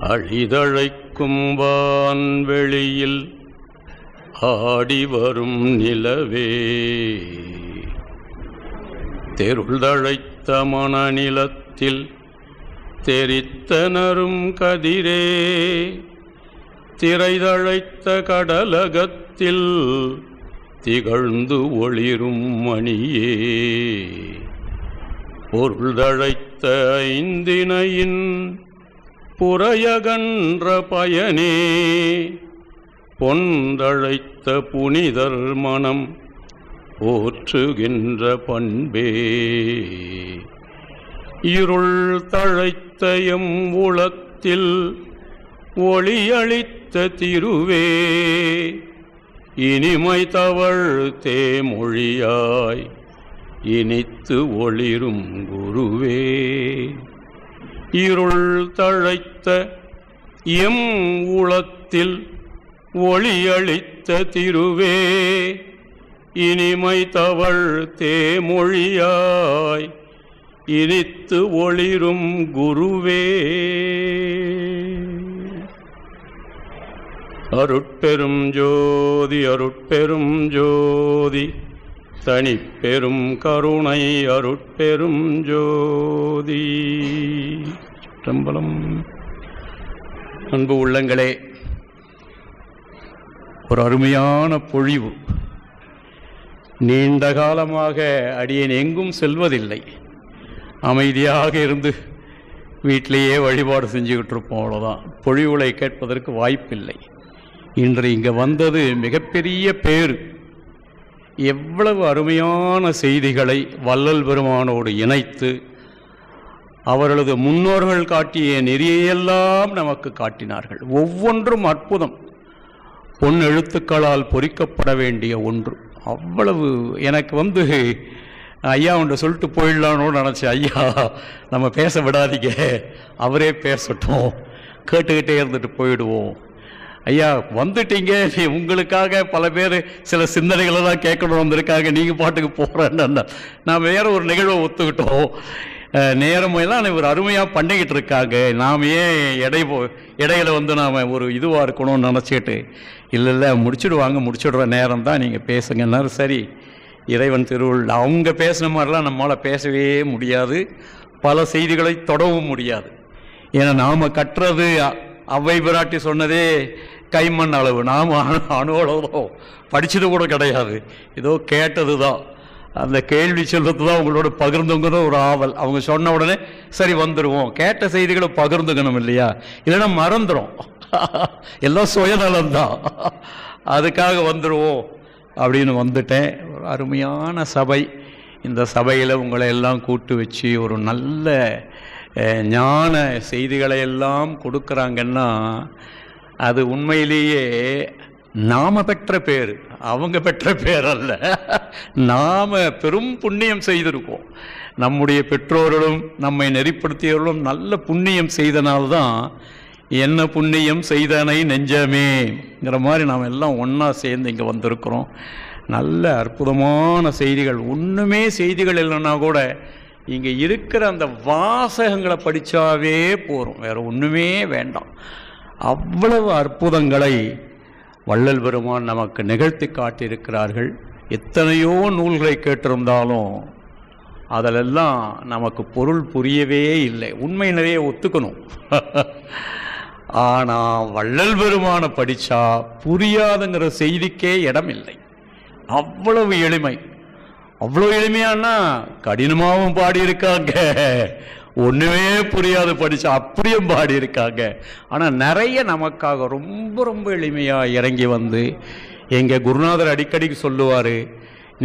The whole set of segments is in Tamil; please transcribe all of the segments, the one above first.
அழிதழைக்கும் வான்வெளியில் ஆடி வரும் நிலவே, தெருள்தழைத்த மணநிலத்தில் தெரித்தனரும் கதிரே, திரைதழைத்த கடலகத்தில் திகழ்ந்து ஒளிரும் மணியே, பொருள்தழைத்த ஐந்தினையின் புறையகன்ற பயனே, பொந்தழைத்த புனிதர் மனம் போற்றுகின்ற பண்பே, இருள் தழைத்த எம் உளத்தில் ஒளியளித்த திருவே, இனிமை தவழ் தேமொழியாய் இனித்து ஒளிரும் குருவே, இருள் தழைத்த எம் உளத்தில் ஒளியளித்த திருவே, இனிமை தவழ் தேமொழியாய் இனித்து ஒளிரும் குருவே. அருட்பெரும் ஜோதி அருட்பெரும் ஜோதி தனிப்பெரும் கருணை அருட்பெரும் ஜோதி. சிற்றம்பலம். அன்பு உள்ளங்களே, ஒரு அருமையான பொழிவு. நீண்ட காலமாக அடியேன் எங்கும் செல்வதில்லை, அமைதியாக இருந்து வீட்டிலேயே வழிபாடு செஞ்சுக்கிட்டு இருப்போம், அவ்வளோதான். பொழிவுகளை கேட்பதற்கு வாய்ப்பில்லை. இன்று இங்கே வந்தது மிகப்பெரிய பேறு. எவ்வளவு அருமையான செய்திகளை வள்ளல் பெருமானோடு இணைத்து அவர்களது முன்னோர்கள் காட்டிய நெறியெல்லாம் நமக்கு காட்டினார்கள். ஒவ்வொன்றும் அற்புதம், பொன் எழுத்துக்களால் பொறிக்கப்பட வேண்டிய ஒன்று. அவ்வளவு எனக்கு ஐயா ஒன்று சொல்லிட்டு போயிடலான்னு நினச்சேன். ஐயா நம்ம பேச விடாதீங்க, அவரே பேசட்டும், கேட்டுக்கிட்டே இருந்துட்டு போயிடுவோம். ஐயா வந்துட்டீங்க, உங்களுக்காக பல பேர் சில சிந்தனைகளை தான் கேட்கணும் வந்திருக்காங்க, நீங்கள் பாட்டுக்கு போகிறேன்னு நான் வேற ஒரு நிகழ்வை ஒத்துக்கிட்டோம். நேரமெல்லாம் இவர் அருமையாக பண்ணிக்கிட்டு இருக்காங்க, நாம் ஏன் இடையில நாம் ஒரு இதுவாக இருக்கணும்னு நினச்சிக்கிட்டு, இல்லை முடிச்சுடுற நேரம் தான், நீங்கள் பேசுங்கன்னாரு. சரி, இறைவன் திருவுள். அவங்க பேசின மாதிரிலாம் நம்மளால் பேசவே முடியாது, பல செய்திகளை தொடவும் முடியாது. ஏன்னா நாம் கட்டுறது அவ்வை பிராட்டி சொன்னதே கைமண் அளவு, நாம் அணுவளவு படித்தது கூட கிடையாது, ஏதோ கேட்டது தான். அந்த கேள்வி செல்வத்து தான் உங்களோட பகிர்ந்துங்கிற ஒரு ஆவல். அவங்க சொன்ன உடனே சரி வந்துடுவோம், கேட்ட செய்திகளை பகிர்ந்துக்கணும் இல்லையா, இல்லைன்னா மறந்துடும், எல்லாம் சுயநலம்தான், அதுக்காக வந்துடுவோம் அப்படின்னு வந்துட்டேன். ஒரு அருமையான சபை. இந்த சபையில் உங்களை எல்லாம் கூட்டு வச்சு ஒரு நல்ல ஞான செய்திகளை எல்லாம் கொடுக்குறாங்கன்னா அது உண்மையிலேயே நாம் பெற்ற பேர், அவங்க பெற்ற பேர் அல்ல. நாம் பெரும் புண்ணியம் செய்திருக்கோம். நம்முடைய பெற்றோர்களும் நம்மை நெறிப்படுத்தியவர்களும் நல்ல புண்ணியம் செய்தனால்தான் என்ன புண்ணியம் செய்தனை நெஞ்சமேங்கிற மாதிரி நாம் எல்லாம் ஒன்றா சேர்ந்து இங்கே வந்திருக்கிறோம். நல்ல அற்புதமான செய்திகள். ஒன்றுமே செய்திகள் இல்லைன்னா கூட இங்கே இருக்கிற அந்த வாசகங்களை படித்தாவே போகிறோம், வேறு ஒன்றுமே வேண்டாம். அவ்வளவு அற்புதங்களை வள்ளல் பெருமான் நமக்கு நிகழ்த்தி காட்டியிருக்கிறார்கள். எத்தனையோ நூல்களை கேட்டிருந்தாலும் அதிலெல்லாம் நமக்கு பொருள் புரியவே இல்லை. உண்மை நிறைய ஒத்துக்கணும். ஆனால் வள்ளல் பெருமானை படித்தா புரியாதுங்கிற செய்திக்கே இடம் இல்லை. அவ்வளவு எளிமை. அவ்வளோ எளிமையானா கடினமாகவும் பாடியிருக்காங்க, ஒன்றுமே புரியாது படித்தா அப்படியும் பாடியிருக்காங்க. ஆனால் நிறைய நமக்காக ரொம்ப ரொம்ப எளிமையாக இறங்கி வந்து, எங்கள் குருநாதர் அடிக்கடிக்கு சொல்லுவார்,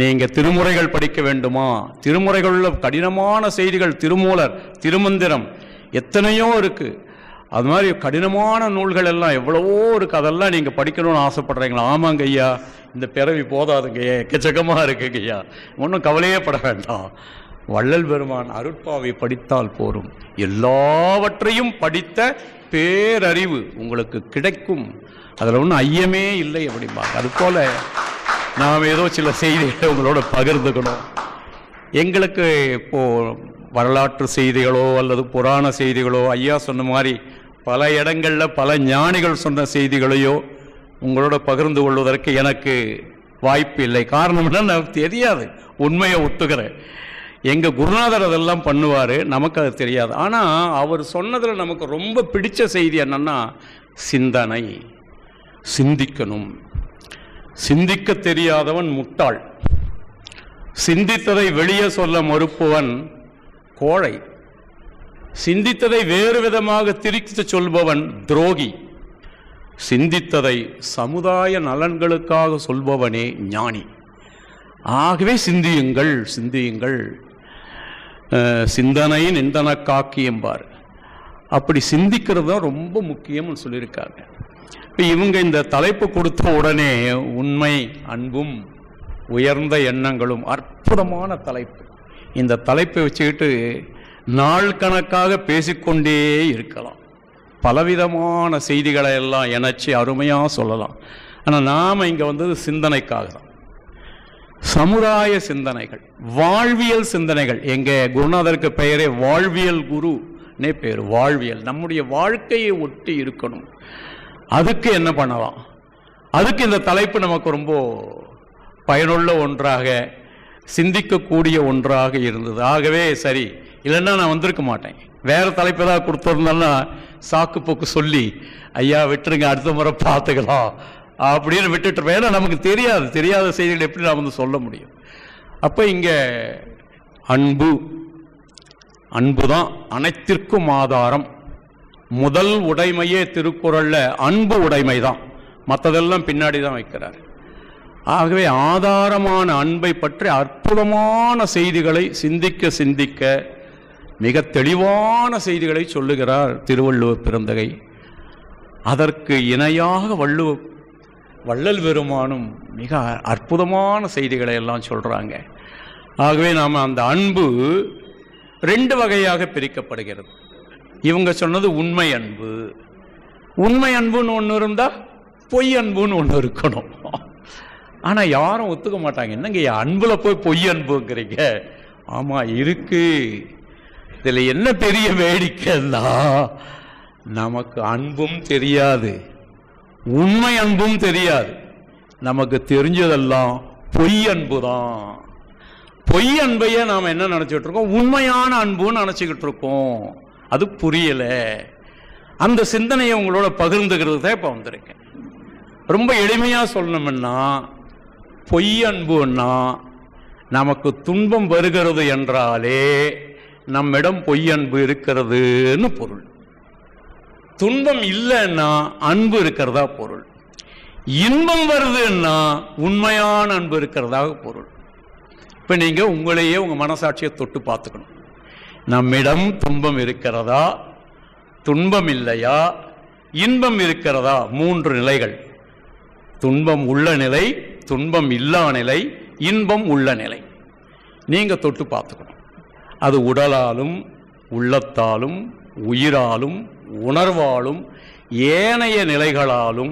நீங்கள் திருமுறைகள் படிக்க வேண்டுமா, திருமுறைகளில் கடினமான செய்திகள், திருமூலர், திருமந்திரம் எத்தனையோ இருக்குது, அது மாதிரி கடினமான நூல்கள் எல்லாம் எவ்வளவோ இருக்குது, அதெல்லாம் நீங்கள் படிக்கணும்னு ஆசைப்படுறீங்களா? ஆமாங்க ஐயா, இந்த பிறவி போதாதுங்க, எக்கச்சக்கமாக இருக்குங்க ஐயா, ஒன்றும் கவலையே பட வேண்டாம். வள்ளல் பெருமான் அருட்பாவை படித்தால் போரும், எல்லாவற்றையும் படித்த பேரறிவு உங்களுக்கு கிடைக்கும், அதில் ஒன்றும் ஐயமே இல்லை அப்படிம்பாங்க. அதுபோல் நாம் ஏதோ சில செய்திகளை உங்களோட பகிர்ந்துக்கணும். எங்களுக்கு இப்போது வரலாற்று செய்திகளோ அல்லது புராண செய்திகளோ ஐயா சொன்ன மாதிரி பல இடங்களில் பல ஞானிகள் சொன்ன செய்திகளையோ உங்களோட பகிர்ந்து கொள்வதற்கு எனக்கு வாய்ப்பு இல்லை. காரணம் என்ன, நமக்கு தெரியாது. உண்மையை ஒத்துக்கிறேன். எங்கள் குருநாதர் அதெல்லாம் பண்ணுவார், நமக்கு அது தெரியாது. ஆனால் அவர் சொன்னதில் நமக்கு ரொம்ப பிடிச்ச செய்தி என்னன்னா, சிந்தனை, சிந்திக்கணும். சிந்திக்க தெரியாதவன் முட்டாள், சிந்தித்ததை வெளியே சொல்ல மறுப்பவன் கோழை, சிந்தித்ததை வேறு விதமாக திரித்து சொல்பவன் துரோகி, சிந்தித்ததை சமுதாய நலன்களுக்காக சொல்பவனே ஞானி. ஆகவே சிந்தியுங்கள், சிந்தியுங்கள். சிந்தனை நிந்தன காக்கி என்பார். அப்படி சிந்திக்கிறது தான் ரொம்ப முக்கியம்னு சொல்லியிருக்காங்க. இப்போ இவங்க இந்த தலைப்பு கொடுத்த உடனே உண்மை அன்பும் உயர்ந்த எண்ணங்களும், அற்புதமான தலைப்பு. இந்த தலைப்பை வச்சுக்கிட்டு நாள் கணக்காக பேசிக்கொண்டே இருக்கலாம். பலவிதமான செய்திகளை எல்லாம் இணைச்சி அருமையாக சொல்லலாம். ஆனால் நாம் இங்கே வந்தது சிந்தனைக்காக தான். சமுதாய சிந்தனைகள், வாழ்வியல் சிந்தனைகள். எங்கள் குருநாதருக்கு பெயரே வாழ்வியல் குருனே பேர். வாழ்வியல் நம்முடைய வாழ்க்கையை ஒட்டி இருக்கணும். அதுக்கு என்ன பண்ணலாம்? அதுக்கு இந்த தலைப்பு நமக்கு ரொம்ப பயனுள்ள ஒன்றாக, சிந்திக்கக்கூடிய ஒன்றாக இருந்தது. ஆகவே சரி, இல்லைன்னா நான் வந்திருக்க மாட்டேன். வேறு தலைப்பு ஏதாவது கொடுத்துருந்தோம்னா சாக்கு போக்கு சொல்லி ஐயா விட்டுருங்க, அடுத்த முறை பார்த்துக்கலாம் அப்படின்னு விட்டுட்டு, ஏன்னா நமக்கு தெரியாத செய்திகள் எப்படி நான் வந்து சொல்ல முடியும்? அப்போ இங்கே அன்பு தான் அனைத்திற்கும் ஆதாரம். முதல் உடைமையே திருக்குறளில் அன்பு உடைமை தான், மற்றதெல்லாம் பின்னாடி தான் வைக்கிறார். ஆகவே ஆதாரமான அன்பை பற்றி அற்புதமான செய்திகளை சிந்திக்க சிந்திக்க மிக தெளிவான செய்திகளை சொல்லுகிறார் திருவள்ளுவர் பெருந்தகை. அதற்கு இணையாக வள்ளல் பெருமானும் மிக அற்புதமான செய்திகளை எல்லாம் சொல்கிறாங்க. ஆகவே நாம் அந்த அன்பு ரெண்டு வகையாக பிரிக்கப்படுகிறது. இவங்க சொன்னது உண்மை அன்பு. உண்மை அன்புன்னு ஒன்று இருந்தால் பொய் அன்புன்னு ஒன்று இருக்கணும். ஆனால் யாரும் ஒத்துக்க மாட்டாங்க. என்னங்க அன்பில் போய் பொய் அன்புங்கிறீங்க? ஆமாம் இருக்கு. இதில் என்ன பெரிய வேடிக்கைன்னா, நமக்கு அன்பும் தெரியாது, உண்மை அன்பும் தெரியாது. நமக்கு தெரிஞ்சதெல்லாம் பொய் அன்பு தான். பொய் அன்பையே நாம் என்ன நினச்சிக்கிட்டு இருக்கோம்? உண்மையான அன்புன்னு நினச்சிக்கிட்டு இருக்கோம். அது புரியலை. அந்த சிந்தனையை உங்களோட பகிர்ந்துக்கிறது தான் இப்போ வந்திருக்கேன். ரொம்ப எளிமையாக சொல்லணும்னா, பொய் அன்புன்னா நமக்கு துன்பம் வருகிறது என்றாலே நம்மிடம் பொய் அன்பு இருக்கிறதுன்னு பொருள். துன்பம் இல்லைன்னா அன்பு இருக்கிறதா பொருள். இன்பம் வருதுன்னா உண்மையான அன்பு இருக்கிறதாக பொருள். இப்போ நீங்கள் உங்களையே உங்கள் மனசாட்சியை தொட்டு பார்த்துக்கணும். நம்மிடம் துன்பம் இருக்கிறதா, துன்பம் இல்லையா, இன்பம் இருக்கிறதா? மூன்று நிலைகள். துன்பம் உள்ள நிலை, துன்பம் இல்லா நிலை, இன்பம் உள்ள நிலை. நீங்கள் தொட்டு பார்த்துக்கணும். அது உடலாலும் உள்ளத்தாலும் உயிராலும் உணர்வாலும் ஏனைய நிலைகளாலும்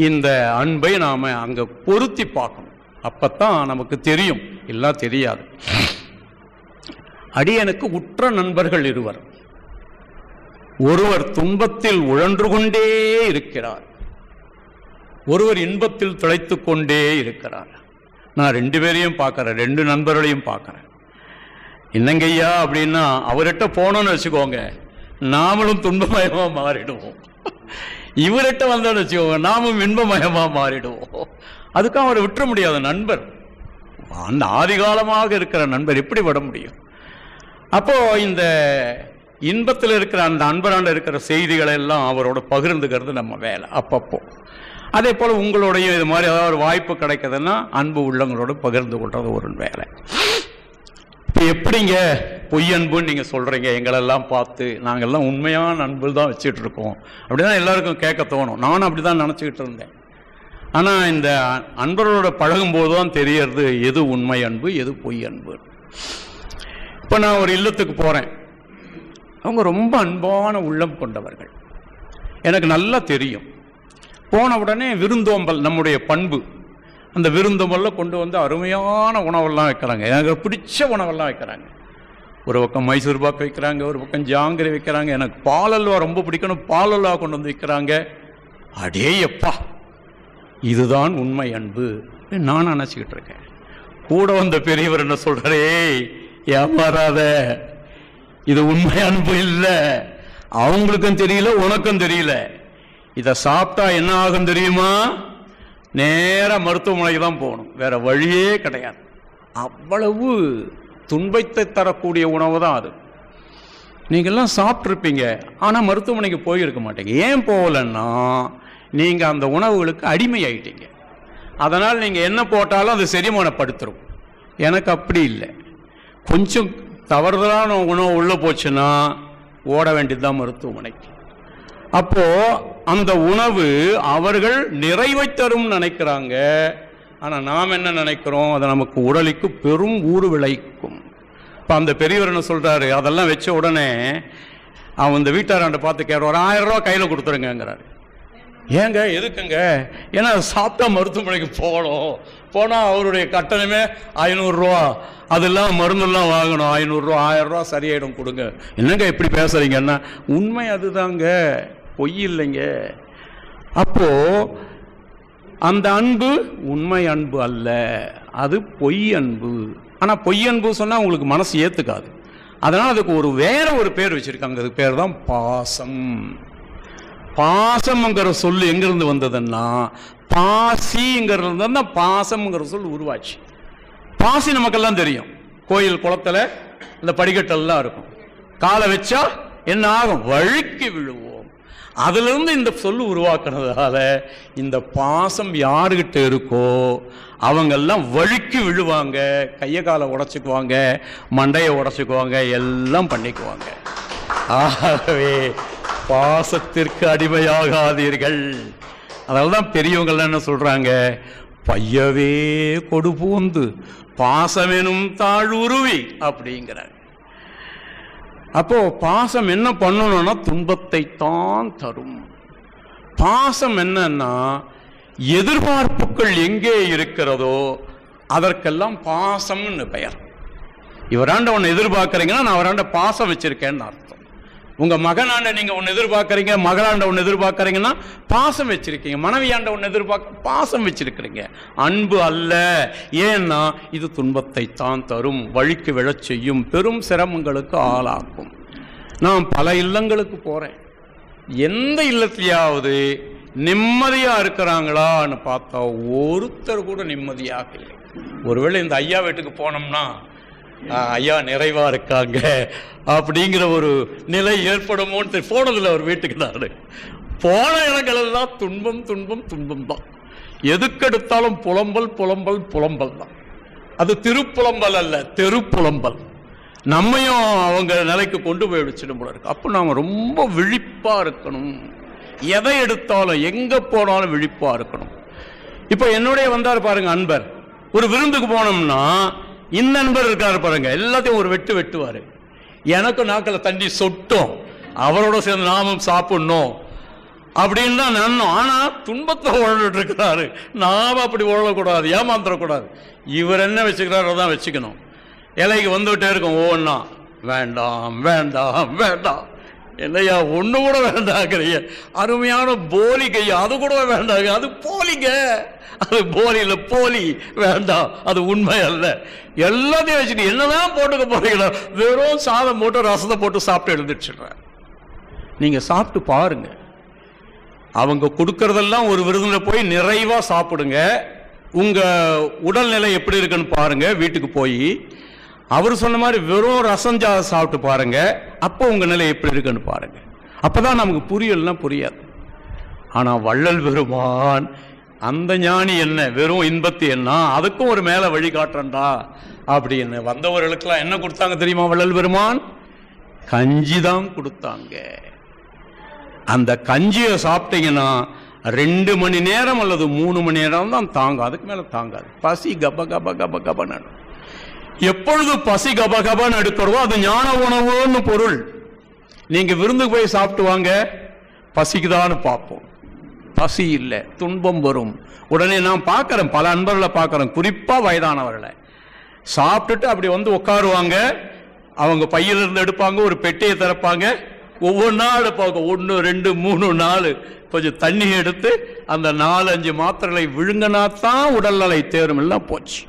இந்த அன்பை நாம் அங்கே பொருத்தி பார்க்கணும். அப்பத்தான் நமக்கு தெரியும், எல்லாம் தெரியாது. அடியனுக்கு உற்ற நண்பர்கள் இருவர். ஒருவர் துன்பத்தில் உழன்று கொண்டே இருக்கிறார், ஒருவர் இன்பத்தில் திளைத்து கொண்டே இருக்கிறார். நான் ரெண்டு பேரையும் பார்க்குறேன், ரெண்டு நண்பர்களையும் பார்க்குறேன். என்னங்கய்யா அப்படின்னா, அவர்கிட்ட போனோன்னு வச்சுக்கோங்க, நாமளும் துன்பமயமாக மாறிடுவோம். இவர்கிட்ட வந்தோன்னு வச்சுக்கோங்க, நாமும் இன்பமயமாக மாறிடுவோம். அதுக்காக அவரை விட்டுற முடியாத நண்பர், அந்த ஆதிகாலமாக இருக்கிற நண்பர் எப்படி விட முடியும்? அப்போ இந்த இன்பத்தில் இருக்கிற அந்த அன்பராண்ட இருக்கிற செய்திகளை எல்லாம் அவரோட பகிர்ந்துக்கிறது நம்ம வேலை அப்பப்போ. அதே போல் உங்களோடைய இது மாதிரி ஏதாவது ஒரு வாய்ப்பு கிடைக்குதுன்னா அன்பு உள்ளவங்களோட பகிர்ந்து கொள்வது ஒரு வேலை. இப்போ எப்படிங்க பொய் அன்புன்னு நீங்கள் சொல்கிறீங்க? எங்களெல்லாம் பார்த்து நாங்கள்லாம் உண்மையான அன்பு தான் வச்சுட்டு இருக்கோம் அப்படிதான் எல்லாருக்கும் கேட்க தோணும். நானும் அப்படி தான் நினச்சிக்கிட்டு இருந்தேன். ஆனால் இந்த அன்பர்களோட பழகும்போது தான் தெரியறது எது உண்மை அன்பு, எது பொய் அன்பு. இப்போ நான் ஒரு இல்லத்துக்கு போகிறேன், அவங்க ரொம்ப அன்பான உள்ளம் கொண்டவர்கள், எனக்கு நல்லா தெரியும். போன உடனே விருந்தோம்பல் நம்முடைய பண்பு, அந்த விருந்தோம்பலில் கொண்டு வந்து அருமையான உணவெல்லாம் வைக்கிறாங்க, எனக்கு பிடிச்ச உணவெல்லாம் வைக்கிறாங்க. ஒரு பக்கம் மைசூர் பாக்கு வைக்கிறாங்க, ஒரு பக்கம் ஜாங்கிரி வைக்கிறாங்க. எனக்கு பாலல்வா ரொம்ப பிடிக்கணும், பாலல்வா கொண்டு வந்து வைக்கிறாங்க. அடேயப்பா, இதுதான் உண்மை அன்பு நான் நினச்சிக்கிட்டு இருக்கேன். கூட வந்த பெரியவர் என்ன சொல்றாரே, ஏமாறாத, இது உண்மை அன்பு இல்லை. அவங்களுக்கும் தெரியல, உனக்கும் தெரியல. இதை சாப்பிட்டா என்ன ஆகும் தெரியுமா? நேர மருத்துவமனைக்கு தான் போகணும், வேற வழியே கிடையாது. அவ்வளவு துன்பத்தை தரக்கூடிய உணவு தான் அது. நீங்கள்லாம் சாப்பிட்ருப்பீங்க, ஆனால் மருத்துவமனைக்கு போயிருக்க மாட்டீங்க. ஏன் போகலன்னா, நீங்கள் அந்த உணவுகளுக்கு அடிமையாயிட்டீங்க. அதனால் நீங்கள் என்ன போட்டாலும் அது செரிமானப்படுத்துரும். எனக்கு அப்படி இல்லை. கொஞ்சம் தவறுதலான உணவு உள்ளே போச்சுன்னா ஓட வேண்டியதுதான் மருத்துவமனைக்கு. அப்போ அந்த உணவு அவர்கள் நிறைவை தரும் நினைக்கிறாங்க. ஆனால் நாம் என்ன நினைக்கிறோம்? அது நமக்கு உடலுக்கு பெரும் ஊறு விளைக்கும். இப்போ அந்த பெரியவர் என்ன சொல்கிறாரு, அதெல்லாம் வச்ச உடனே அவன் இந்த வீட்டாராண்ட பார்த்து கேட்குற, 1000 ரூபா கையில் கொடுத்துருங்கிறாரு. ஏங்க எதுக்குங்க? ஏன்னா சாப்பிட்டா மருத்துவமனைக்கு போனால் அவருடைய கட்டணமே 500 ரூபா, அதெல்லாம் மருந்தெல்லாம் வாங்கணும், 500 ரூபா 1000 ரூபா சரியாயிடும், கொடுங்க. என்னங்க இப்படி பேசுறீங்கன்னா, உண்மை அதுதாங்க, பொய் இல்லைங்க. அப்போ அந்த அன்பு உண்மை அன்பு அல்ல, அது பொய் அன்பு. ஆனால் பொய் அன்பு சொன்னால் உங்களுக்கு மனசு ஏற்றுக்காது. அதனால் அதுக்கு வேற ஒரு பேர் வச்சிருக்காங்க. அதுக்கு பேர் தான் பாசம். பாசம்ங்கிற சொல்லு எங்கிருந்து வந்ததுன்னா, பாசிங்கிறது தான் பாசம்ங்கிற சொல் உருவாச்சு. பாசி நமக்கெல்லாம் தெரியும், கோயில் குளத்துல இந்த படிக்கட்டெல்லாம் இருக்கும். காலை வச்சா என்ன ஆகும்? வழுக்கி விழுவோம். அதுல இருந்து இந்த சொல்லு உருவாக்குறதால இந்த பாசம் யாருகிட்ட இருக்கோ அவங்கெல்லாம் வழுக்கி விழுவாங்க, கையை காலை உடைச்சுக்குவாங்க, மண்டையை உடைச்சுக்குவாங்க, எல்லாம் பண்ணிக்குவாங்க. ஆகவே பாசத்திற்கு அடிமையாகாதீர்கள். அதனால்தான் பெரியவங்க என்ன சொல்றாங்க, பையவே கொடுபூந்து பாசமெனும் தாழ்வுருவி அப்படிங்கிறாங்க. அப்போ பாசம் என்ன பண்ணணும்னா துன்பத்தை தான் தரும். பாசம் என்னன்னா, எதிர்பார்ப்புகள் எங்கே இருக்கிறதோ அதற்கெல்லாம் பாசம்னு பெயர். இவராண்ட ஒன்று எதிர்பார்க்கறீங்கன்னா நான் அவராண்ட பாசம் வச்சிருக்கேன்னு அர்த்தம். உங்க மகனாண்ட நீங்க ஒன்று எதிர்பார்க்கறீங்க, மகளாண்ட ஒன்று எதிர்பார்க்கறீங்கன்னா பாசம் வச்சிருக்கீங்க. மனைவியாண்ட ஒன்று எதிர்பார்க்க பாசம் வச்சிருக்கிறீங்க, அன்பு அல்ல. ஏன்னா இது துன்பத்தை தான் தரும், வழிக்கு விழச் செய்யும், பெரும் சிரமங்களுக்கு ஆளாக்கும். நான் பல இல்லங்களுக்கு போறேன், எந்த இல்லத்திலேயாவது நிம்மதியா இருக்கிறாங்களான்னு பார்த்தா ஒருத்தர் கூட நிம்மதியாக இல்லை. ஒருவேளை இந்த ஐயா வீட்டுக்கு போனோம்னா ஐயா நிறைவா இருக்காங்க அப்படிங்கிற ஒரு நிலை ஏற்படுமோன்னு போனதில்லை அவர் வீட்டுக்கு. நான் போன இடங்கள் எல்லாம் துன்பம் துன்பம் துன்பம் தான். எதுக்கெடுத்தாலும் புலம்பல் புலம்பல் புலம்பல் தான். அது திருப்புலம்பல் அல்ல, தெருப்புலம்பல். நம்மையும் அவங்க நிலைக்கு கொண்டு போய் வச்சிடும் போல இருக்கு. அப்போ நாம ரொம்ப விழிப்பா இருக்கணும். எதை எடுத்தாலும் எங்க போனாலும் விழிப்பா இருக்கணும். இப்ப என்னுடைய வந்தார் பாருங்க அன்பர், ஒரு விருந்துக்கு போனோம்னா இந்த நண்பர் இருக்காரு பாருங்க, எல்லாத்தையும் ஒரு வெட்டு வெட்டுவாரு. எனக்கு நாக்கில் தண்ணி சொட்டும், அவரோட சேர்ந்து நாமும் சாப்பிடணும் அப்படின்னு தான் நன்னும். ஆனா துன்பத்தை உழந்துட்டு இருக்கிறாரு. நாம அப்படி உழக்கூடாது, ஏமாந்துடக்கூடாது. இவர் என்ன வச்சுக்கிறாரோ தான் வச்சுக்கணும். இலைக்கு வந்துகிட்டே இருக்கும் ஒவ்வொன்னா, வேண்டாம் வேண்டாம் வேண்டாம், என்னையா ஒண்ணு கூட வேண்டாங்கிறீங்க, அருமையான போலி கையா, அது கூட வேண்டாங்க, அது போலிங்க, அது போலியில போலி, வேண்டாம், அது உண்மை அல்ல. எல்லாத்தையும் வச்சுட்டு என்னதான் போட்டுக்க போறீங்களா? வெறும் சாதம் போட்டு ரசத்தை போட்டு சாப்பிட்டு எழுந்துச்சுடுற. நீங்க சாப்பிட்டு பாருங்க, அவங்க கொடுக்கறதெல்லாம் ஒரு விருதுல போய் நிறைவா சாப்பிடுங்க. உங்க உடல்நிலை எப்படி இருக்குன்னு பாருங்க. வீட்டுக்கு போய் அவர் சொன்ன மாதிரி வெறும் ரசஞ்சா சாப்பிட்டு பாருங்க, அப்போ உங்க நிலை எப்படி இருக்குன்னு பாருங்க. அப்பதான் நமக்கு புரியலன்னா புரியாது. ஆனா வள்ளல் பெருமான் அந்த ஞானி என்ன, வெறும் இன்பத்தி என்ன, அதுக்கும் ஒரு மேல வழி காட்டுறா அப்படின்னு வந்தவர்களுக்கெல்லாம் என்ன கொடுத்தாங்க தெரியுமா? வள்ளல் பெருமான் கஞ்சி தான் கொடுத்தாங்க. அந்த கஞ்சியை சாப்பிட்டீங்கன்னா 2 மணி நேரம் அல்லது 3 மணி நேரம் தான் தாங்கும், அதுக்கு மேல தாங்காது. பசி கப கப கப கபன்னு. எப்பொழுது பசி கப கபன்னு எடுக்கிறதோ அது ஞான உணவுன்னு பொருள். நீங்க விருந்துக்கு போய் சாப்பிட்டு வாங்க, பசிக்குதான்னு பார்ப்போம். பசி இல்லை, துன்பம் வரும். உடனே நான் பார்க்கிறேன், பல அன்பர்களை பார்க்கிறேன், குறிப்பா வயதானவர்களை சாப்பிட்டுட்டு அப்படி வந்து உட்காருவாங்க. அவங்க பையிலிருந்து எடுப்பாங்க, ஒரு பெட்டியை திறப்பாங்க, ஒவ்வொன்றா எடுப்பாங்க, 1 2 3 4, கொஞ்சம் தண்ணி எடுத்து அந்த 4-5 மாத்திரைகளை விழுங்கினாத்தான் உடல்நலை தேரும். எல்லாம் போச்சு.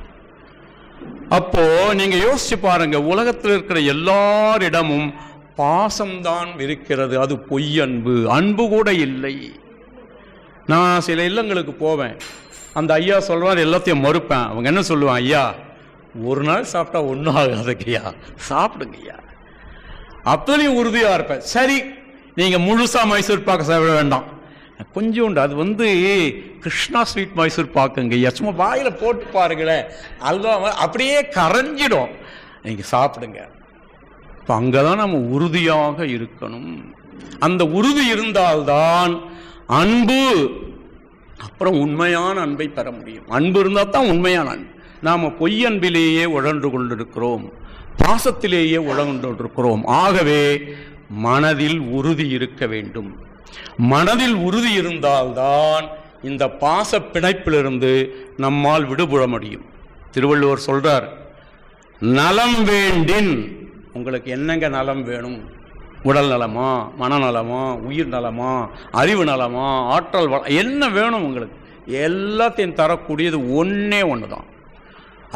அப்போ நீங்க யோசிச்சு பாருங்க, உலகத்தில் இருக்கிற எல்லாரிடமும் பாசம்தான் இருக்கிறது. அது பொய் அன்பு, அன்பு கூட இல்லை. நான் சில இல்லங்களுக்கு போவேன், அந்த ஐயா சொல்றாரு, எல்லாத்தையும் மறுப்பேன். அவங்க என்ன சொல்லுவான், ஐயா ஒரு நாள் சாப்பிட்டா ஒன்றும் ஆகாதுங்கய்யா, சாப்பிடுங்க ஐயா. அப்பலையும் உறுதியா இருப்பேன். சரி, நீங்க முழுசா மைசூர் பாக்கு சாப்பிட வேண்டாம், கொஞ்சோண்டு, அது கிருஷ்ணா ஸ்வீட் மைசூர் பாக்குங்க ஐயா, சும்மா வாயில போட்டு பாருங்களேன், அல்வா அப்படியே கரைஞ்சிடும், நீங்க சாப்பிடுங்க. இப்போ அங்கதான் நம்ம உறுதியாக இருக்கணும். அந்த உறுதி இருந்தால்தான் அன்பு, அப்புறம் உண்மையான அன்பை பெற முடியும். அன்பு இருந்தால் தான் உண்மையான அன்பு. நாம பொய் அன்பிலேயே உழன்று கொண்டிருக்கிறோம், பாசத்திலேயே உழன்று கொண்டிருக்கிறோம். ஆகவே மனதில் உறுதி இருக்க வேண்டும். மனதில் உறுதி இருந்தால்தான் இந்த பாச பிணைப்பிலிருந்து நம்மால் விடுபட முடியும். திருவள்ளுவர் சொல்றார், நலம் வேண்டின், உங்களுக்கு என்னங்க நலம் வேணும்? உடல் நலமா, மனநலமா, உயிர் நலமா, அறிவு நலமா, ஆற்றல் என்ன வேணும் உங்களுக்கு? எல்லாத்தையும் தரக்கூடியது ஒன்னே ஒண்ணுதான்.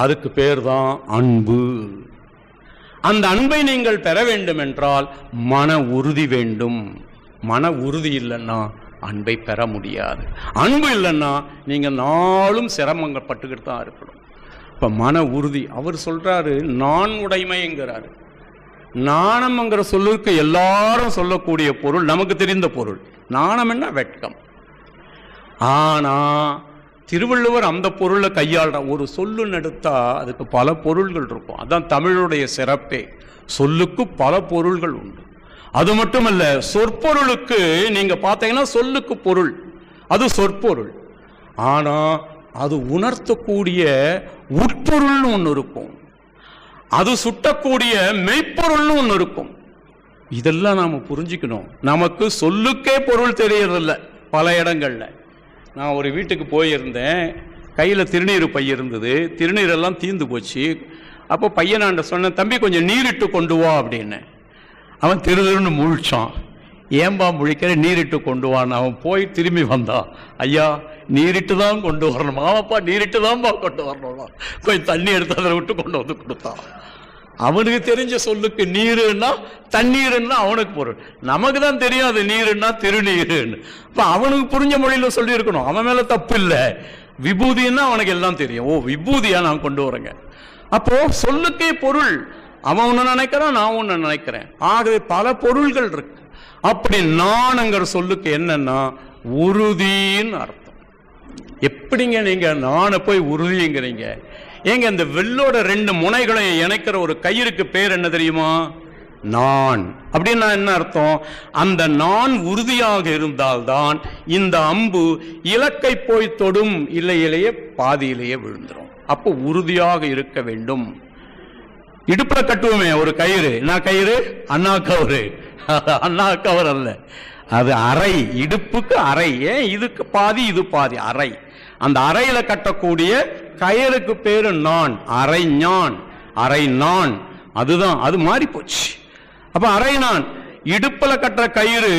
அதுக்கு பேர் தான் அன்பு. அந்த அன்பை நீங்கள் பெற வேண்டும் என்றால் மன உறுதி வேண்டும். மன உறுதி இல்லைன்னா அன்பை பெற முடியாது. அன்பு இல்லைன்னா நீங்க நாளும் சிரமங்கள் பட்டுக்கிட்டு தான் இருக்கணும். இப்ப மன உறுதி, அவர் சொல்றாரு நான் உடைமைங்கிறாரு. நாணம்ங்கிற சொல்லுக்கு எல்லாரும் சொல்லக்கூடிய பொருள், நமக்கு தெரிந்த பொருள். நாணம் என்ன? வெட்கம். ஆனா திருவள்ளுவர் அந்த பொருளை கையாள்ற. ஒரு சொல்லுன்னு எடுத்தா அதுக்கு பல பொருள்கள் இருக்கும். அதான் தமிழுடைய சிறப்பே, சொல்லுக்கு பல பொருள்கள் உண்டு. அது மட்டுமல்ல, சொற்பொருளுக்கு நீங்க பார்த்தீங்கன்னா சொல்லுக்கு பொருள், அது சொற்பொருள். ஆனா அது உணர்த்தக்கூடிய உட்பொருள்னு ஒன்று இருக்கும், அது சுட்டக்கூடிய மெய்ப்பொருள்னு ஒன்று இருக்கும். இதெல்லாம் நாம புரிஞ்சுக்கணும். நமக்கு சொல்லுக்கே பொருள் தெரியறதில்ல பல இடங்கள்ல. நான் ஒரு வீட்டுக்கு போயிருந்தேன், கையில் திருநீர் பை இருந்தது, திருநீரெல்லாம் தீர்ந்து போச்சு. அப்போ பையனாண்ட சொன்னேன், தம்பி கொஞ்சம் நீரிட்டு கொண்டு வா அப்படின்னு. அவன் திருன்னு முழிச்சான். ஏன்பா முழிக்கிற, நீரிட்டு கொண்டு வான்னு. அவன் போய் திரும்பி வந்தான், ஐயா நீரிட்டு தான் கொண்டு வரணும். ஆமாப்பா நீரிட்டு தான்ப்பா கொண்டு வரணும். கொஞ்சம் தண்ணி எடுத்து அதில் விட்டு கொண்டு வந்து கொடுத்தான். அவனுக்கு தெரிஞ்ச சொல்லுக்கு நீருன்னா தண்ணீருன்னா அவனுக்கு பொருள். நமக்கு தான் தெரியும் அது நீருன்னா திருநீருன்னு. இப்போ அவனுக்கு புரிஞ்ச மொழியில் சொல்லி இருக்கணும், அவன் மேல தப்பு இல்லை. விபூதின்னா அவனுக்கு எல்லாம் தெரியும். ஓ விபூதியா நான் கொண்டு வரேங்க. அப்போ சொல்லுக்கே பொருள், அவன் ஒன்று நினைக்கிறான், நான் ஒன்று நினைக்கிறேன். ஆகவே பல பொருள்கள் இருக்கு. அப்படி நான்ங்கிற சொல்லுக்கு என்னன்னா உறுதின்னு அர்த்தம். எப்படிங்க நீங்க நானை போய் உறுதிங்கிறீங்க? ஏங்க இந்த வெள்ளோட 2 முனைகளையும் இணைக்கிற ஒரு கயிறுக்கு பேர் என்ன தெரியுமா? நான். அப்படின்னா என்ன அர்த்தம்? அந்த நான் உறுதியாக இருந்தால்தான் இந்த அம்பு இலக்கை போய் தொடும், இல்லையிலேயே பாதியிலேயே விழுந்துடும். அப்போ உறுதியாக இருக்க வேண்டும். இடுப்புல கட்டுவோமே ஒரு கயிறு, என்ன கயிறு? அண்ணா கவரு. அண்ணா கவர் அல்ல, அது அறை. இடுப்புக்கு அறை. ஏன் இதுக்கு பாதி இது பாதி, அறை. அந்த அறையில கட்டக்கூடிய கயிறுக்கு பேரு நான், அரை ஞான், அரை நான். அதுதான், அது மாறி போச்சு. அப்ப அரை நான். இடுப்புல கட்டுற கயிறு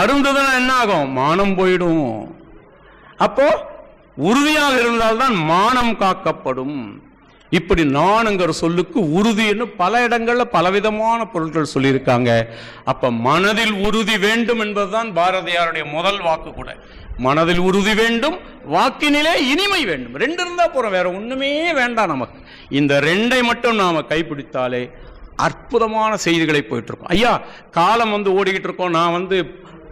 அருந்துதான் என்ன ஆகும்? மானம் போயிடும். அப்போ உறுதியாக இருந்தால்தான் மானம் காக்கப்படும். இப்படி நான்ங்கிற சொல்லுக்கு உறுதின்னு பல இடங்கள்ல பலவிதமான பொருட்கள் சொல்லியிருக்காங்க. அப்ப மனதில் உறுதி வேண்டும் என்பதுதான் பாரதியாருடைய முதல் வாக்கு கூட. மனதில் உறுதி வேண்டும், வாக்கினிலே இனிமை வேண்டும். 2 இருந்தா போறோம், வேற ஒண்ணுமே வேண்டாம் நமக்கு. இந்த 2ஐ மட்டும் நாம கைப்பிடித்தாலே அற்புதமான செய்திகளை போயிட்டு இருக்கோம். ஐயா காலம் ஓடிக்கிட்டு இருக்கோம். நான்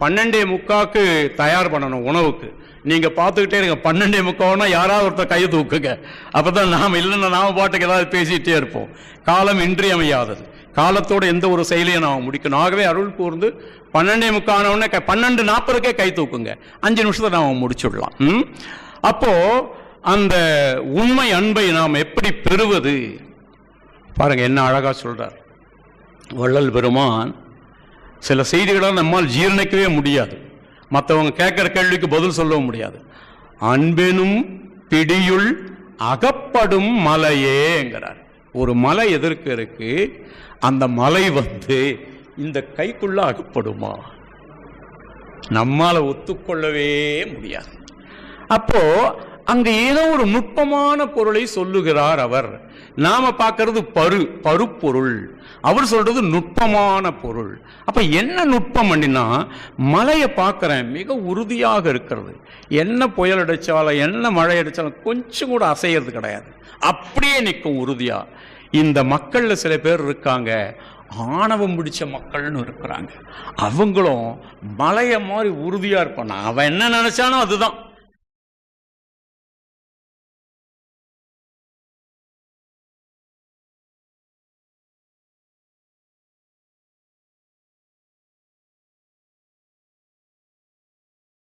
12:45 தயார் பண்ணணும் உணவுக்கு. நீங்க பார்த்துக்கிட்டே இருங்க, 12:45 யாராவது ஒருத்தர் கையை தூக்குங்க. அப்பதான் நாம இல்லைன்னா நாம பாட்டுக்கு ஏதாவது பேசிட்டே இருப்போம். காலம் இன்றியமையாதது. காலத்தோட எந்த ஒரு செயலையும் நாம முடிக்கணும். ஆகவே அருள் கூர்ந்து 12:45 12:40 கை தூக்குங்க. 5 நிமிஷத்தை நாம முடிச்சுடலாம். அப்போ அந்த உண்மை அன்பை நாம் எப்படி பெறுவது பாருங்க, என்ன அழகா சொல்றார் வள்ளல் பெருமான். சில செய்திகளை நம்மால் ஜீரணிக்கவே முடியாது, மற்றவங்க கேட்கிற கேள்விக்கு பதில் சொல்லவும் முடியாது. அன்பெனும் பிடியுள் அகப்படும் மலையேங்கிறார். ஒரு மலை எதிர்க்க இருக்கு, அந்த மலை இந்த கைக்குள்ள அகப்படுமா? நம்மால ஒத்துக்கொள்ளவே முடியாது. அப்போ அங்க ஏதோ ஒரு நுட்பமான பொருளை சொல்லுகிறார் அவர். நாம பார்க்கறது பருப்பொருள், அவர் சொல்றது நுட்பமான பொருள். அப்ப என்ன நுட்பம் அப்படின்னா, மலையை பார்க்கிறேன், மிக உறுதியாக இருக்கிறது. என்ன புயல் அடிச்சாலும் என்ன மழை அடிச்சாலும் கொஞ்சம் கூட அசைகிறது கிடையாது, அப்படியே நிற்கும் உறுதியா. இந்த மக்கள்ல சில பேர் இருக்காங்க, ஆணவம் பிடிச்ச மக்கள்னு இருக்கிறாங்க. அவங்களும் மலைய மாதிரி உறுதியா இருப்பான். அவன் என்ன நினைச்சானோ அதுதான்.